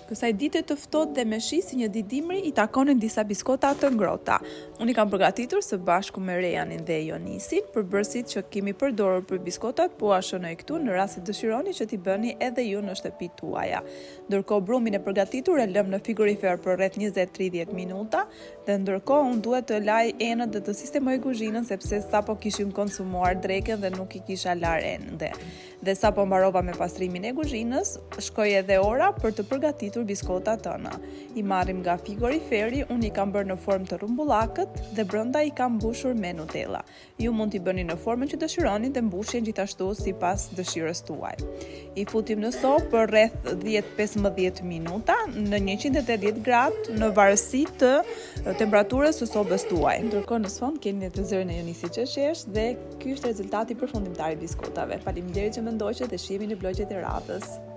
Kësaj dite të ftohtë dhe me shi si një ditë dimri i takonin disa biskota të ngrohta. Unë i kam përgatitur së bashku me Rejanin dhe Jonisin përbërësit që kemi përdorur për biskotat, po a shënoj këtu në rast se dëshironi që t'i bëni edhe ju në shtëpitë tuaja. Ndërkohë brumin e përgatitur e lëm në frigorifer për rreth 20-30 minuta dhe ndërkohë unë duhet të laj enët dhe të sistemoj kuzhinën sepse sapo kishim konsumuar drekën dhe nuk i kisha lar ende. Dhe sapo mbarova me pastrimin e kuzhinës, shkoi edhe ora për të përgatitur biskotat tëna. I marrim nga frigoriferi, unë i kam bërë në formë të rrumbullakët dhe brenda i kam mbushur me Nutella. Ju mund t'i bëni në formën që dëshironi dhe mbushjen gjithashtu sipas dëshirës tuaj. I futim në sopë për rreth 10-15 minuta në 180 gradë në varësi të temperaturës së sopës tuaj. Ndërkohë në sfond keni të zërin e Jonisi që shesh dhe ky është rezultati përfundimtar i biskotave. Faleminderit që më ndoqët dhe shihemi në blogjet e radhës.